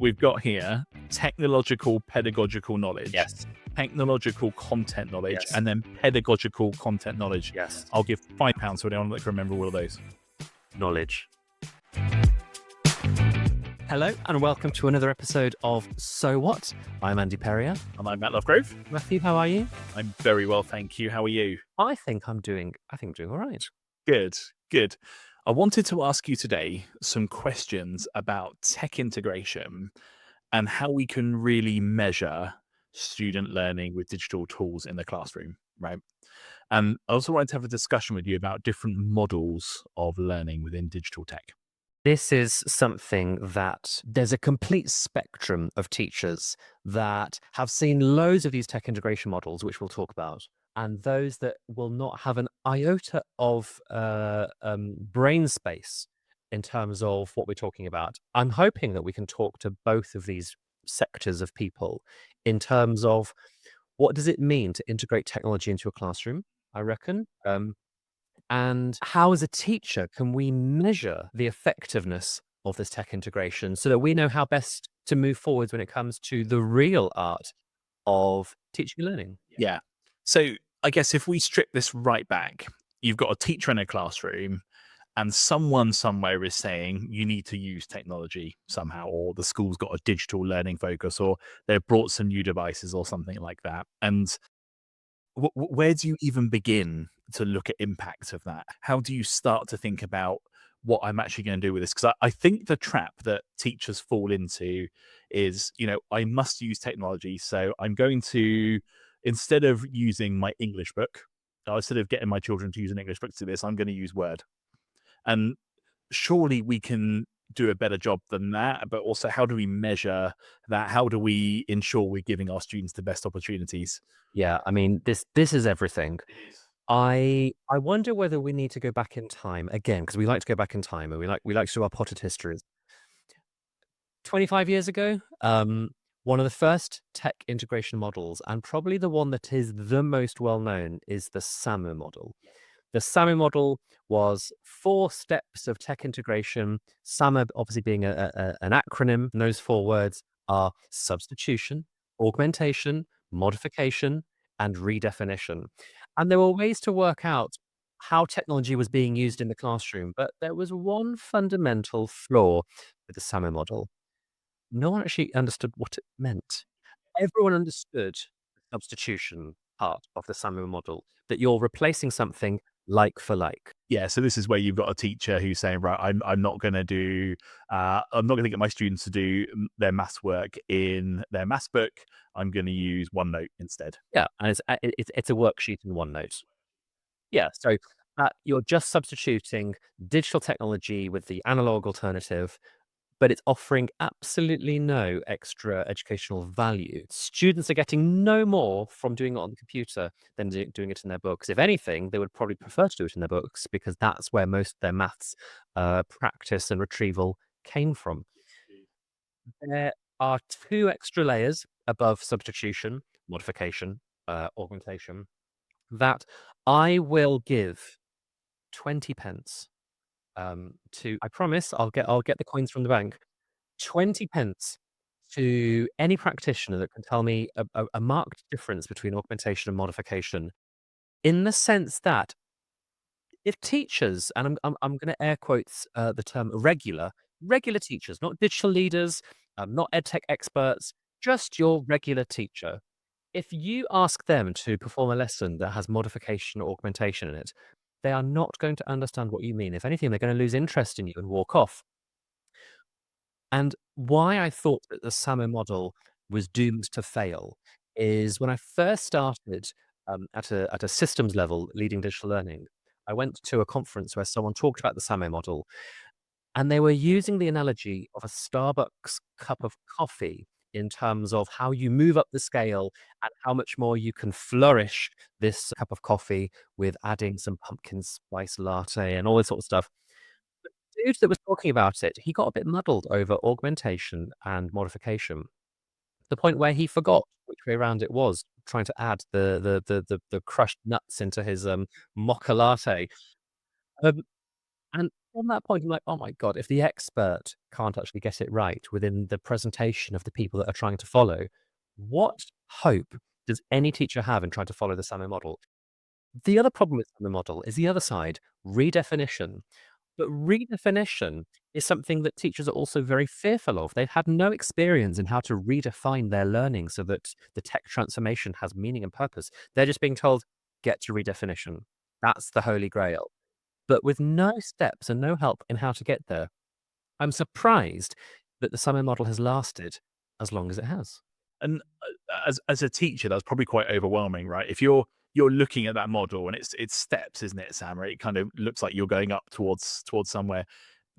we've got here technological pedagogical knowledge, Yes. technological content knowledge, Yes. and then pedagogical content knowledge. Yes. I'll give £5 for anyone that can remember all of those. Knowledge. Hello and welcome to another episode of So What? I'm Andy Perrier. And I'm Matt Lovegrove. Matthew, how are you? I'm very well, thank you. How are you? I think I'm doing all right. Good. I wanted to ask you today some questions about tech integration and how we can really measure student learning with digital tools in the classroom, right? And I also wanted to have a discussion with you about different models of learning within digital tech. This is something that there's a complete spectrum of teachers that have seen loads of these tech integration models, which we'll talk about, and those that will not have an iota of brain space in terms of what we're talking about. I'm hoping that we can talk to both of these sectors of people in terms of what does it mean to integrate technology into a classroom, I reckon. And how, as a teacher, can we measure the effectiveness of this tech integration so that we know how best to move forward when it comes to the real art of teaching and learning? Yeah. So I guess if we strip this right back, you've got a teacher in a classroom and someone somewhere is saying you need to use technology somehow, or the school's got a digital learning focus, or they've brought some new devices or something like that. And where do you even begin to look at impact of that? How do you start to think about what I'm actually going to do with this? Because I think the trap that teachers fall into is, I must use technology. So I'm going to, instead of using my English book, instead of getting my children to use an English book to do this, I'm going to use Word. And surely we can do a better job than that. But also, how do we measure that? How do we ensure we're giving our students the best opportunities? Yeah, I mean, this is everything. I wonder whether we need to go back in time again, because we like to go back in time and we like to do our potted histories. 25 years ago, one of the first tech integration models, and probably the one that is the most well known, is the SAMR model. The SAMR model was 4 steps of tech integration. SAMR obviously being an acronym, and those 4 words are substitution, augmentation, modification, and redefinition. And there were ways to work out how technology was being used in the classroom, but there was one fundamental flaw with the SAMR model. No one actually understood what it meant. Everyone understood the substitution part of the SAMR model, that you're replacing something like for like. Yeah, so this is where you've got a teacher who's saying, right, I'm not going to do, I'm not going to get my students to do their maths work in their maths book. I'm going to use OneNote instead. Yeah, and it's a worksheet in OneNote. Yeah, so you're just substituting digital technology with the analog alternative, but it's offering absolutely no extra educational value. Students are getting no more from doing it on the computer than doing it in their books. If anything, they would probably prefer to do it in their books because that's where most of their maths practice and retrieval came from. There are 2 extra layers above substitution, modification, augmentation, that I will give 20 pence to, I promise I'll get the coins from the bank. 20 pence to any practitioner that can tell me a marked difference between augmentation and modification, in the sense that if teachers, and I'm going to air quotes the term regular teachers, not digital leaders, not edtech experts, just your regular teacher. If you ask them to perform a lesson that has modification or augmentation in it, they are not going to understand what you mean. If anything, they're going to lose interest in you and walk off. And why I thought that the SAMR model was doomed to fail is when I first started at a systems level leading digital learning, I went to a conference where someone talked about the SAMR model, and they were using the analogy of a Starbucks cup of coffee in terms of how you move up the scale and how much more you can flourish this cup of coffee with adding some pumpkin spice latte and all this sort of stuff. The dude that was talking about it, he got a bit muddled over augmentation and modification. The point where he forgot which way around it was, trying to add the crushed nuts into his mocha latte. Um, and on that point, I'm like, "Oh my god, if the expert can't actually get it right within the presentation of the people that are trying to follow, what hope does any teacher have in trying to follow the SAMR model?" The other problem with SAMR model is the other side, redefinition. But redefinition is something that teachers are also very fearful of. They've had no experience in how to redefine their learning so that the tech transformation has meaning and purpose. They're just being told, "Get to redefinition." That's the holy grail. But with no steps and no help in how to get there, I'm surprised that the summer model has lasted as long as it has. And as a teacher, that's probably quite overwhelming, right? If you're looking at that model and it's steps, isn't it, Sam? Right? It kind of looks like you're going up towards somewhere.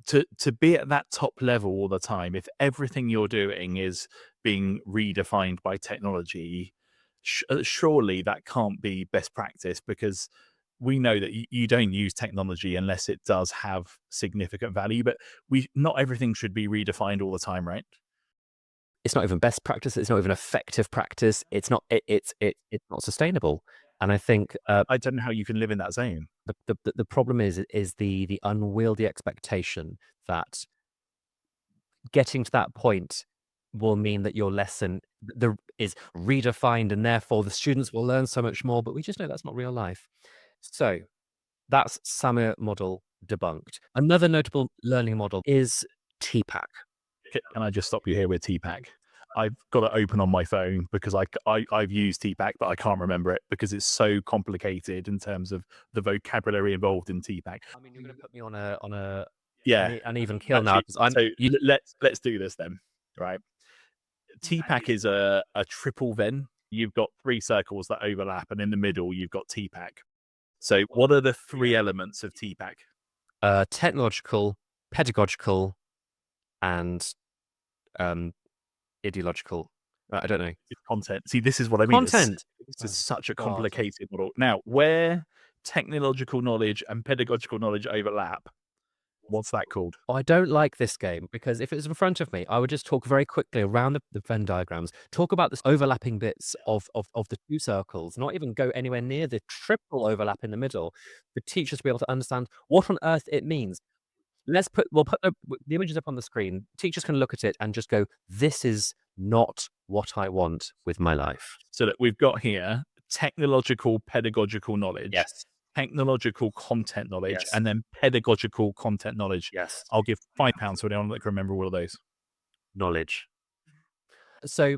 To be at that top level all the time, if everything you're doing is being redefined by technology, surely that can't be best practice, because we know that you don't use technology unless it does have significant value. But we not everything should be redefined all the time, right? It's not even best practice, it's not even effective practice, it's not sustainable. And I think, I don't know how you can live in that zone. the problem is the unwieldy expectation that getting to that point will mean that your lesson is redefined, and therefore the students will learn so much more, but we just know that's not real life. So, that's SAMR model debunked. Another notable learning model is TPACK. Can I just stop you here with TPACK? I've got it open on my phone because I've used TPACK, but I can't remember it because it's so complicated in terms of the vocabulary involved in TPACK. I mean, you're gonna put me on a Yeah, an even keel now actually, 'cause I'm so you let's do this then, right? TPACK is a triple Venn. You've got three circles that overlap, and in the middle you've got TPACK. So, what are the three elements of TPACK? technological, pedagogical, and, um, ideological. I don't know. It's content. See, this is what I mean. Content! This is Oh such a god. complicated model. Now, where technological knowledge and pedagogical knowledge overlap, what's that called? I don't like this game because if it was in front of me, I would just talk very quickly around the Venn diagrams, talk about the overlapping bits of the 2 circles, not even go anywhere near the triple overlap in the middle, for teachers to be able to understand what on earth it means. We'll put the images up on the screen. Teachers can look at it and just go, "This is not what I want with my life." So that we've got here technological pedagogical knowledge, Yes. technological content knowledge, Yes. and then pedagogical content knowledge. Yes. I'll give £5 to anyone that can remember all of those. Knowledge. So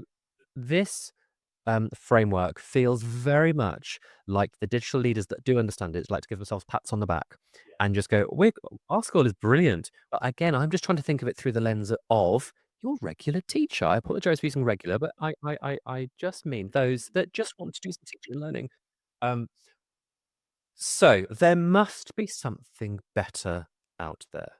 this framework feels very much like the digital leaders that do understand it like to give themselves pats on the back and just go, our school is brilliant. But again, I'm just trying to think of it through the lens of your regular teacher. I apologize for using regular, but I just mean those that just want to do some teaching and learning. Um, so there must be something better out there.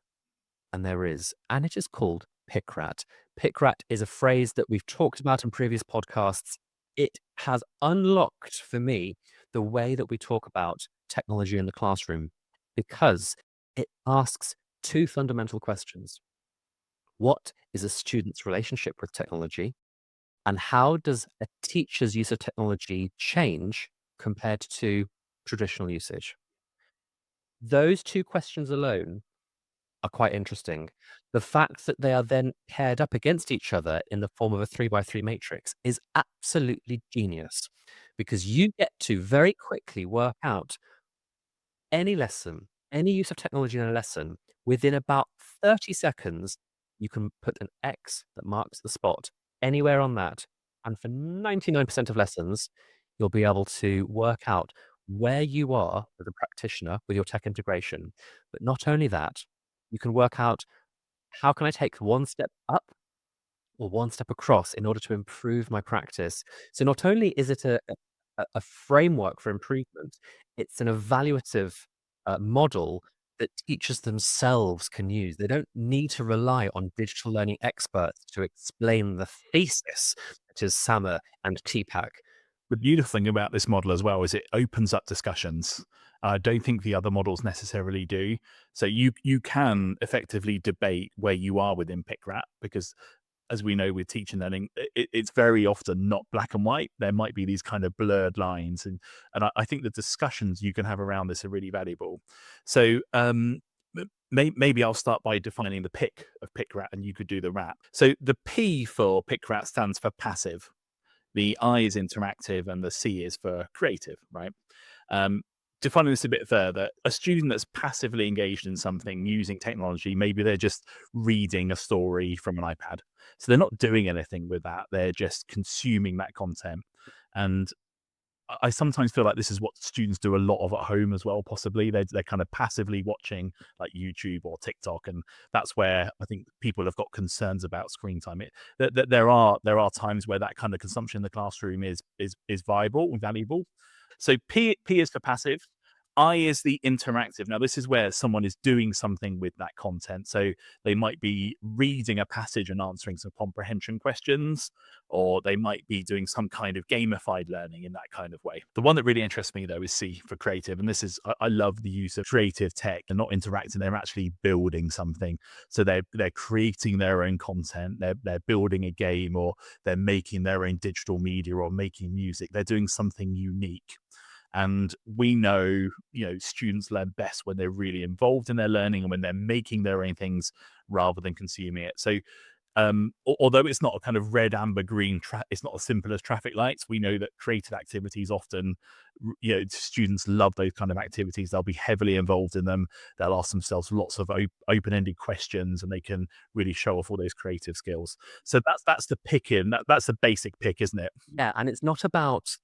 And there is, and it is called PICRAT. PICRAT is a phrase that we've talked about in previous podcasts. It has unlocked for me the way that we talk about technology in the classroom because it asks two fundamental questions. What is a student's relationship with technology? And how does a teacher's use of technology change compared to traditional usage? Those two questions alone are quite interesting. The fact that they are then paired up against each other in the form of a 3 by 3 matrix is absolutely genius because you get to very quickly work out any lesson, any use of technology in a lesson within about 30 seconds. You can put an X that marks the spot anywhere on that. And for 99% of lessons, you'll be able to work out where you are as a practitioner with your tech integration. But not only that, you can work out how can I take one step up or one step across in order to improve my practice. So not only is it a framework for improvement, it's an evaluative model that teachers themselves can use. They don't need to rely on digital learning experts to explain the thesis, which is SAMR and TPACK. The beautiful thing about this model as well is it opens up discussions. I don't think the other models necessarily do. So you can effectively debate where you are within PICRAT, because as we know with teaching learning, it's very often not black and white. There might be these kind of blurred lines, and I think the discussions you can have around this are really valuable. So Maybe I'll start by defining the pick of PICRAT, and you could do the rat. So the P for PICRAT stands for passive. The I is interactive, and the C is for creative, right? Um, Defining this a bit further, a student that's passively engaged in something using technology, maybe they're just reading a story from an iPad. So they're not doing anything with that. They're just consuming that content. And I sometimes feel like this is what students do a lot of at home as well. Possibly they're kind of passively watching like YouTube or TikTok, and that's where I think people have got concerns about screen time. There are times where that kind of consumption in the classroom is viable and valuable. So P is for passive. I is the interactive. Now, this is where someone is doing something with that content. So they might be reading a passage and answering some comprehension questions, or they might be doing some kind of gamified learning in that kind of way. The one that really interests me, though, is C for creative. And this is, I love the use of creative tech. They're not interacting, they're actually building something. So they're creating their own content, they're building a game, or they're making their own digital media or making music. They're doing something unique. And we know, students learn best when they're really involved in their learning and when they're making their own things rather than consuming it. So, although it's not a kind of red, amber, green, it's not as simple as traffic lights. We know that creative activities often, students love those kind of activities. They'll be heavily involved in them. They'll ask themselves lots of open-ended questions, and they can really show off all those creative skills. So that's the pick in. That's the basic pick, isn't it? Yeah, and it's not about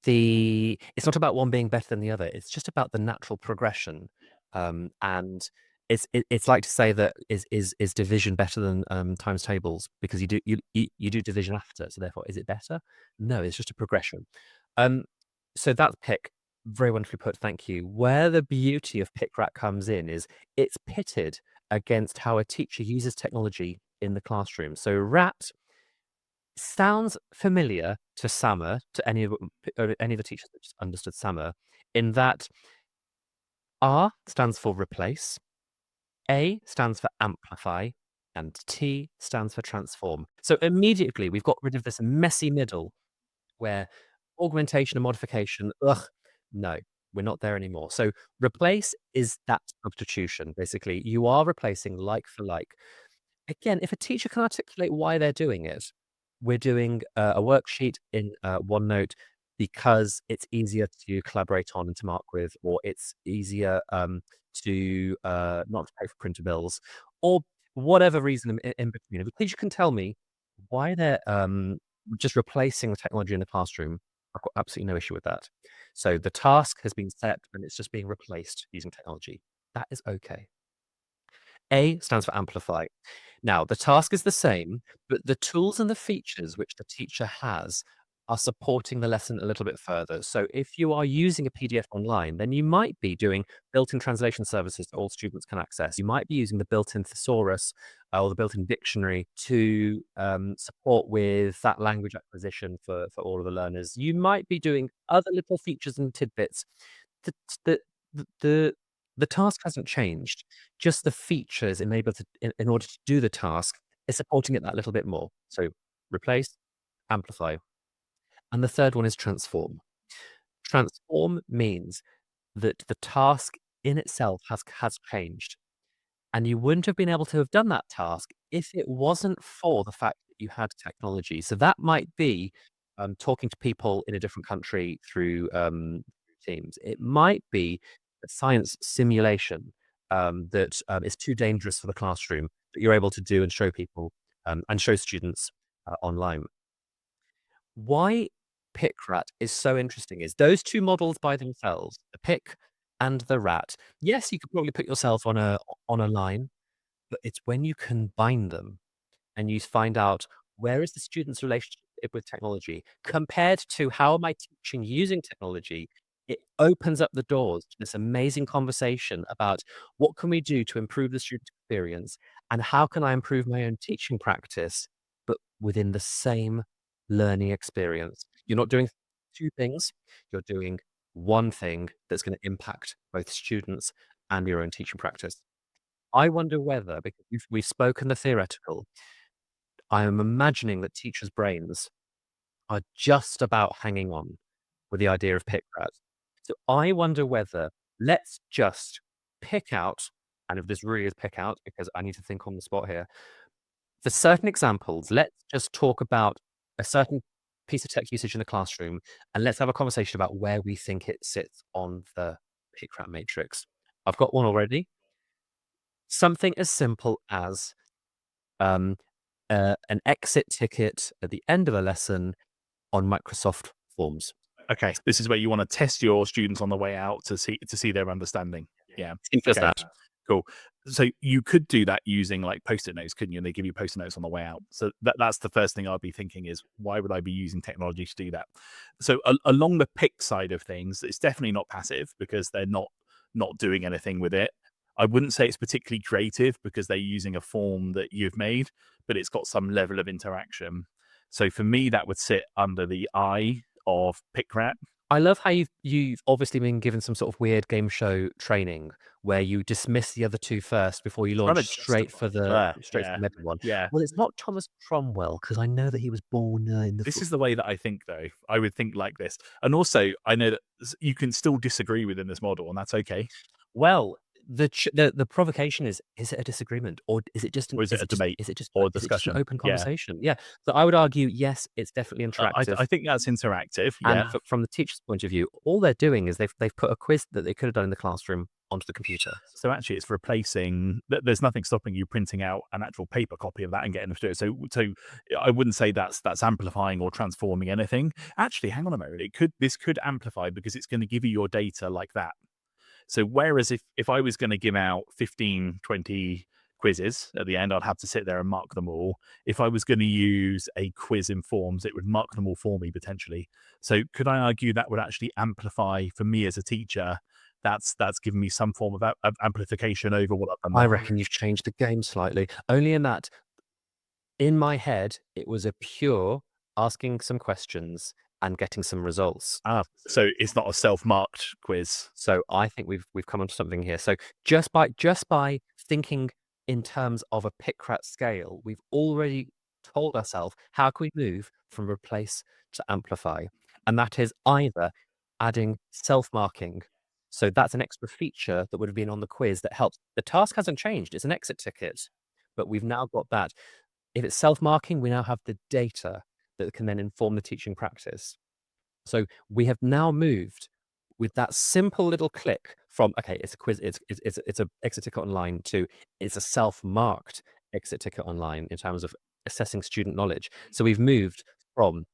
one being better than the other. It's just about the natural progression. And it's like to say that is division better than times tables because you do division after. So therefore, is it better? No, it's just a progression. Um, so that's pick. Very wonderfully put. Thank you. Where the beauty of PICRAT comes in is it's pitted against how a teacher uses technology in the classroom. So RAT sounds familiar to SAMR, to any of the teachers that just understood SAMR, in that R stands for replace, A stands for amplify, and T stands for transform. So immediately we've got rid of this messy middle where augmentation and modification, ugh, no, we're not there anymore. So replace is that substitution. Basically, you are replacing like for like. Again, if a teacher can articulate why they're doing it, we're doing a worksheet in OneNote because it's easier to collaborate on and to mark with, or it's easier to not to pay for printer bills, or whatever reason in between. If a teacher can tell me why they're just replacing the technology in the classroom, I've got absolutely no issue with that. So the task has been set and it's just being replaced using technology. That is okay. A stands for amplify. Now, the task is the same, but the tools and the features which the teacher has are supporting the lesson a little bit further. So if you are using a PDF online, then you might be doing built-in translation services that all students can access. You might be using the built-in thesaurus or the built-in dictionary to support with that language acquisition for all of the learners. You might be doing other little features and tidbits. The, the, the, the task hasn't changed, just the features enabled to in order to do the task is supporting it that little bit more. So replace, amplify. And the third one is transform. Transform means that the task in itself has changed. And you wouldn't have been able to have done that task if it wasn't for the fact that you had technology. So that might be talking to people in a different country through Teams. It might be a science simulation that is too dangerous for the classroom that you're able to do and show people and show students online. Why PICRAT is so interesting is those two models by themselves, the PIC and the RAT. Yes, you could probably put yourself on a line, but it's when you combine them and you find out where is the student's relationship with technology compared to how am I teaching using technology, it opens up the doors to this amazing conversation about what can we do to improve the student experience and how can I improve my own teaching practice, but within the same learning experience. You're not doing two things, you're doing one thing that's going to impact both students and your own teaching practice. I wonder whether, because we've spoken the theoretical, I am imagining that teachers' brains are just about hanging on with the idea of PICRAT. So I wonder whether let's just pick out and if this really is pick out, because I need to think on the spot here. For certain examples, let's just talk about a certain piece of tech usage in the classroom, and let's have a conversation about where we think it sits on the PICRAT matrix. I've got one already. Something as simple as um, an exit ticket at the end of a lesson on Microsoft Forms. Okay, this is where you want to test your students on the way out to see their understanding. Yeah. Simple as Okay. that. Cool. So you could do that using like post-it notes, couldn't you? And they give you post-it notes on the way out. So that's the first thing I'd be thinking is why would I be using technology to do that? So along the pick side of things, it's definitely not passive because they're not doing anything with it. I wouldn't say it's particularly creative because they're using a form that you've made, but it's got some level of interaction. So for me, that would sit under the eye of PICRAT. I love how you've obviously been given some sort of weird game show training where you dismiss the other two first before you Trying launch to justify. straight for Yeah, the meta one. yeah. Well, it's not Thomas Cromwell because I know that he was born in the This is the way that I think, though. I would think like this, and also I know that you can still disagree within this model, and that's okay. well, the provocation is it a disagreement or is it just an Or is it a debate or a is it just an discussion? open Yeah, conversation? Yeah. So I would argue, yes, it's definitely I interactive. I think that's interactive. And Yeah. from the teacher's point of view, all they're doing is they've put a quiz that they could have done in the classroom onto the computer. So actually, it's replacing. There's nothing stopping you printing out an actual paper copy of that and getting them to do it. So I wouldn't say that's amplifying or transforming anything. Actually, hang on a moment. This could amplify because it's going to give you your data like that. So whereas if I was going to give out 15, 20 quizzes at the end, I'd have to sit there and mark them all. If I was going to use a quiz in forms, it would mark them all for me potentially. So could I argue that would actually amplify for me as a teacher? That's given me some form of amplification over what I've done I there. reckon you've changed the game slightly. Only in that, in my head, it was a pure asking some questions and getting some results. So it's not a self-marked quiz. So I think we've come onto something here. So just by thinking in terms of a PICRAT scale, we've already told ourselves how can we move from replace to amplify, and that is either adding self-marking. So that's an extra feature that would have been on the quiz that helps. The task hasn't changed; it's an exit ticket, but we've now got that. If it's self-marking, we now have the data that can then inform the teaching practice. So we have now moved with that simple little click from, okay, it's a quiz, it's a exit ticket online to it's a self-marked exit ticket online in terms of assessing student knowledge. So we've moved from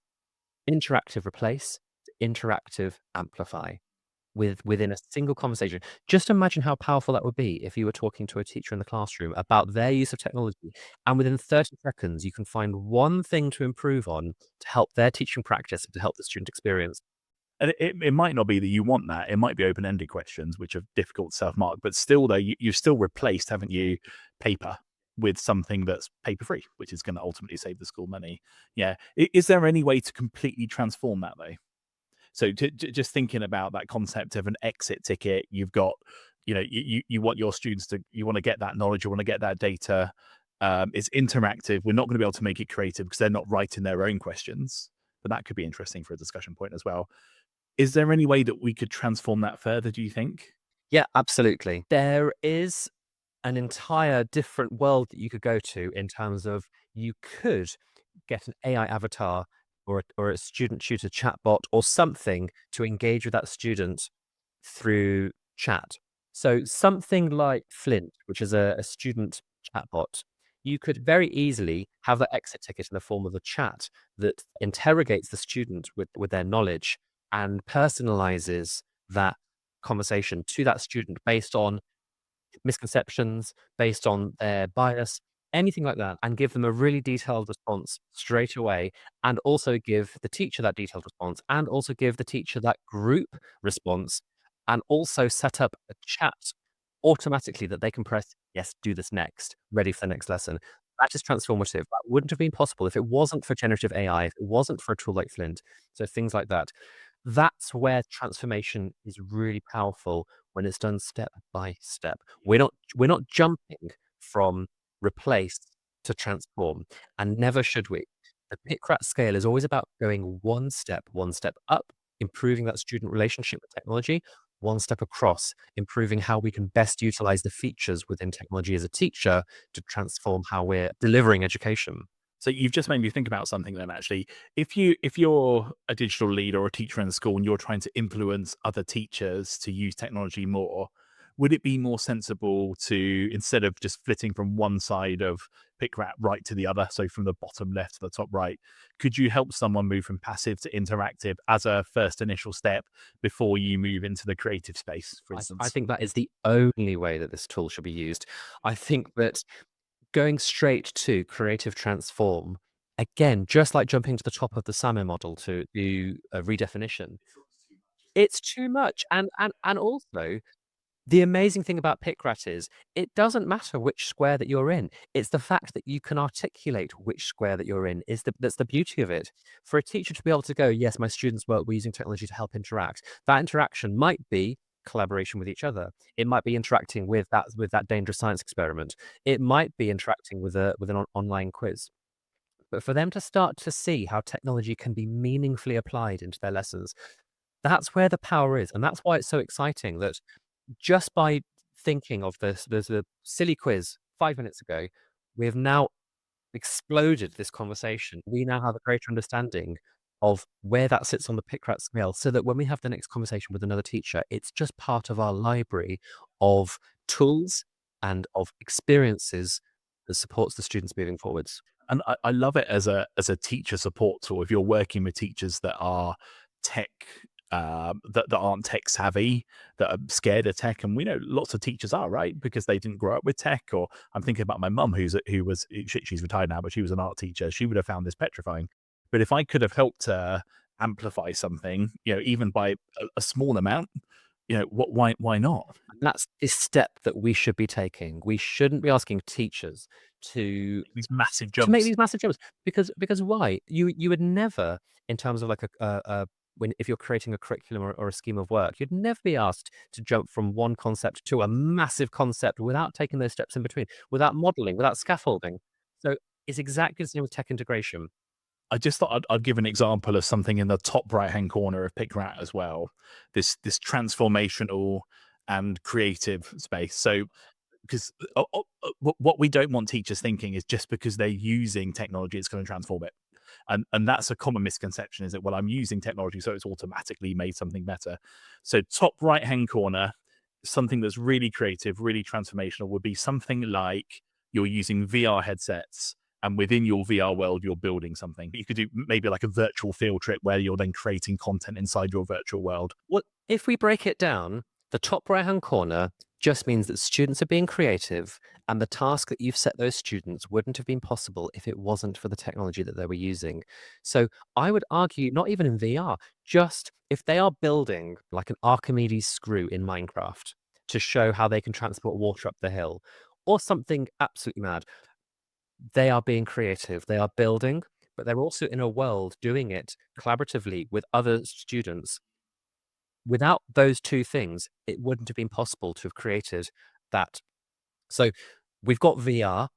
interactive replace to interactive amplify within a single conversation. Just imagine how powerful that would be if you were talking to a teacher in the classroom about their use of technology, and within 30 seconds, you can find one thing to improve on to help their teaching practice, to help the student experience. And it might not be that you want that. It might be open-ended questions, which are difficult to self-mark, but still, though, you've still replaced, haven't you, paper with something that's paper-free, which is going to ultimately save the school money. Yeah. Is there any way to completely transform that, though? So just thinking about that concept of an exit ticket, you've got, you want your students you want to get that knowledge, you want to get that data. It's interactive. We're not going to be able to make it creative because they're not writing their own questions, but that could be interesting for a discussion point as well. Is there any way that we could transform that further, do you think? Yeah, absolutely. There is an entire different world that you could go to in terms of you could get an AI avatar or a student tutor chatbot or something to engage with that student through chat. So something like Flint, which is a student chatbot, you could very easily have that exit ticket in the form of a chat that interrogates the student with their knowledge and personalizes that conversation to that student based on misconceptions, based on their bias, anything like that, and give them a really detailed response straight away, and also give the teacher that detailed response, and also give the teacher that group response, and also set up a chat automatically that they can press, yes, do this next, ready for the next lesson. That is transformative. That wouldn't have been possible if it wasn't for generative AI, if it wasn't for a tool like Flint. So things like that. That's where transformation is really powerful when it's done step by step. We're not jumping from replace to transform, and never should we. The PICRAT scale is always about going one step up, improving that student relationship with technology, one step across, improving how we can best utilize the features within technology as a teacher to transform how we're delivering education. So you've just made me think about something then actually. If you're a digital lead or a teacher in school and you're trying to influence other teachers to use technology more, would it be more sensible to, instead of just flitting from one side of PICRAT right to the other, so from the bottom left to the top right, could you help someone move from passive to interactive as a first initial step before you move into the creative space, for I instance? think that is the only way that this tool should be used. I think that going straight to creative transform, again, just like jumping to the top of the SAMR model to do a redefinition, it's too much. And also, the amazing thing about PICRAT is it doesn't matter which square that you're in. It's the fact that you can articulate which square that you're in is that's the beauty of it. For a teacher to be able to go, yes, my students we're using technology to help interact. That interaction might be collaboration with each other. It might be interacting with that dangerous science experiment. It might be interacting with an online quiz. But for them to start to see how technology can be meaningfully applied into their lessons, that's where the power is. And that's why it's so exciting that just by thinking of this, there's a silly quiz 5 minutes ago, we have now exploded this conversation. We now have a greater understanding of where that sits on the PICRAT scale so that when we have the next conversation with another teacher, it's just part of our library of tools and of experiences that supports the students moving forwards. And I love it as a teacher support tool. If you're working with teachers that are tech that aren't tech savvy, that are scared of tech, and we know lots of teachers are, right, because they didn't grow up with tech. Or I'm thinking about my mum, she's retired now, but she was an art teacher. She would have found this petrifying. But if I could have helped her amplify something, even by a small amount, why not? And that's the step that we should be taking. We shouldn't be asking teachers to These massive make jumps. these massive jumps because why? You would never, in terms of like a when if you're creating a curriculum or a scheme of work, you'd never be asked to jump from one concept to a massive concept without taking those steps in between, without modeling, without scaffolding. So it's exactly the same with tech integration. I just thought I'd give an example of something in the top right hand corner of PICRAT as well. This transformational and creative space. So because what we don't want teachers thinking is just because they're using technology, it's going to transform it. And that's a common misconception, is that, well, I'm using technology, so it's automatically made something better. So top right hand corner, something that's really creative, really transformational would be something like you're using VR headsets, and within your VR world, you're building something. You could do maybe like a virtual field trip where you're then creating content inside your virtual world. Well, if we break it down, the top right-hand corner just means that students are being creative, and the task that you've set those students wouldn't have been possible if it wasn't for the technology that they were using. So I would argue, not even in VR, just if they are building like an Archimedes screw in Minecraft to show how they can transport water up the hill, or something absolutely mad, they are being creative. They are building, but they're also in a world doing it collaboratively with other students. Without those two things, it wouldn't have been possible to have created that. So we've got VR,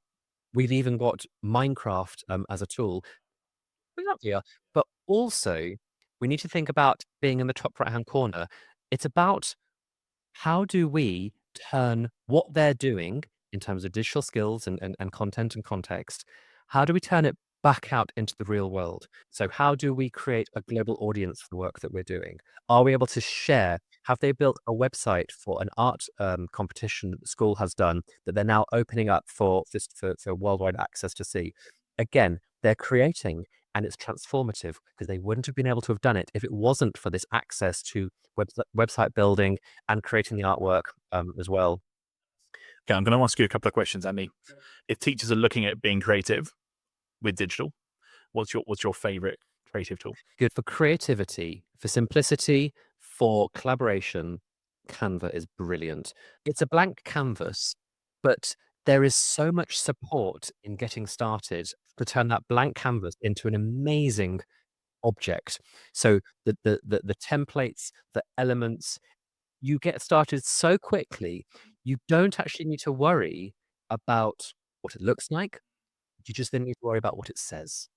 we've even got Minecraft as a tool. We got VR, but also we need to think about being in the top right hand corner. It's about how do we turn what they're doing in terms of digital skills and content and context, how do we turn it back out into the real world? So how do we create a global audience for the work that we're doing? Are we able to share? Have they built a website for an art competition that the school has done that they're now opening up for worldwide access to see? Again, they're creating, and it's transformative because they wouldn't have been able to have done it if it wasn't for this access to website building and creating the artwork as well. Okay, I'm going to ask you a couple of questions, Andy. If teachers are looking at being creative with digital, what's your favorite creative tool? Good for creativity, for simplicity, for collaboration. Canva is brilliant. It's a blank canvas, but there is so much support in getting started to turn that blank canvas into an amazing object. So the templates, the elements, you get started so quickly, you don't actually need to worry about what it looks like. You just then need to worry about what it says.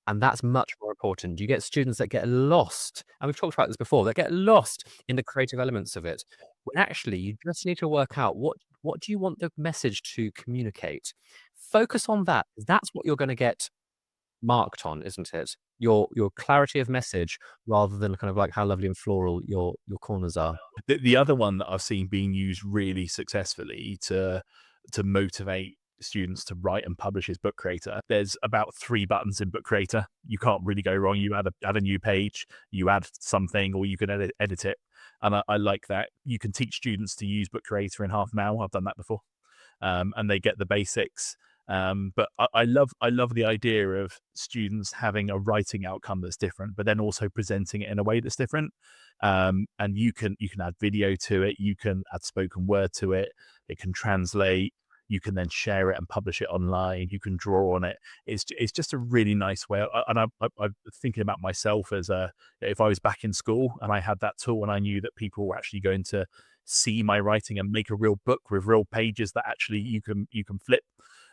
And that's much more important. You get students that get lost, and we've talked about this before, that get lost in the creative elements of it. When actually you just need to work out what do you want the message to communicate? Focus on that. That's what you're gonna get marked on, isn't it? Your clarity of message rather than kind of like how lovely and floral your corners are. The other one that I've seen being used really successfully to motivate students to write and publish is Book Creator. There's about 3 buttons in Book Creator. You can't really go wrong. You add a new page, you add something, or you can edit it. And I like that. You can teach students to use Book Creator in half an hour. I've done that before. And they get the basics. But I love the idea of students having a writing outcome that's different, but then also presenting it in a way that's different. And you can add video to it, you can add spoken word to it, it can translate, you can then share it and publish it online, you can draw on it. It's just a really nice way. And I'm thinking about myself as if I was back in school and I had that tool and I knew that people were actually going to see my writing and make a real book with real pages that actually you can flip.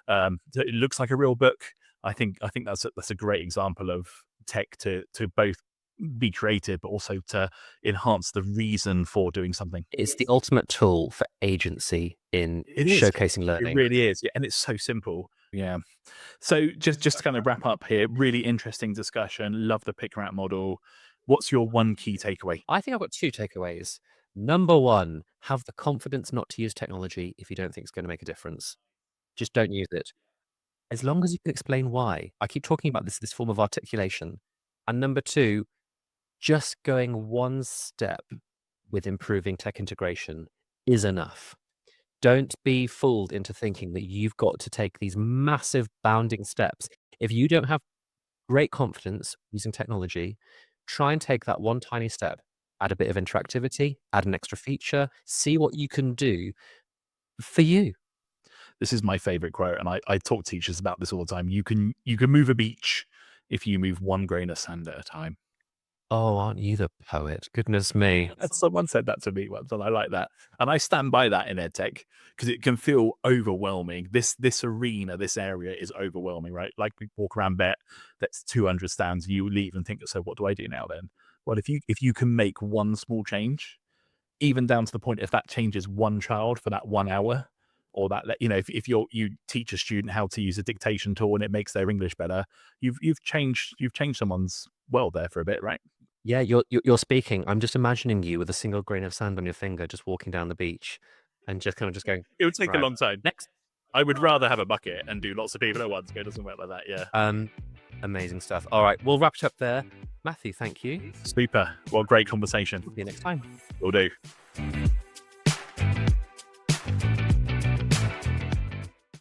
So it looks like a real book. I think that's a great example of tech to both be creative, but also to enhance the reason for doing something. It's the ultimate tool for agency in It is. showcasing It learning. really is. Yeah, and it's so simple. Yeah. So just to kind of wrap up here, really interesting discussion. Love the PICRAT model. What's your one key takeaway? I think I've got 2 takeaways. Number 1, have the confidence not to use technology if you don't think it's gonna make a difference. Just don't use it. As long as you can explain why. I keep talking about this form of articulation. And number 2, just going one step with improving tech integration is enough. Don't be fooled into thinking that you've got to take these massive bounding steps. If you don't have great confidence using technology, try and take that one tiny step. Add a bit of interactivity, add an extra feature, see what you can do for you. This is my favorite quote, and I talk to teachers about this all the time. You can move a beach if you move one grain of sand at a time. Oh, aren't you the poet? Goodness me. And someone said that to me once, and I like that. And I stand by that in edtech because it can feel overwhelming. This arena, this area is overwhelming, right? Like we walk around Bet, that's 200 stands, you leave and think, so what do I do now then? Well, if you can make one small change, even down to the point if that changes one child for that 1 hour, or that if you teach a student how to use a dictation tool and it makes their English better, you've changed someone's world there for a bit, right? Yeah, you're speaking. I'm just imagining you with a single grain of sand on your finger, just walking down the beach and just kind of just going, It would take a right, long time. next. I would rather have a bucket and do lots of people at once. It doesn't work like that. Yeah. Amazing stuff. All right, we'll wrap it up there. Matthew, thank you. Super. Well, great conversation. See you next time. Will do.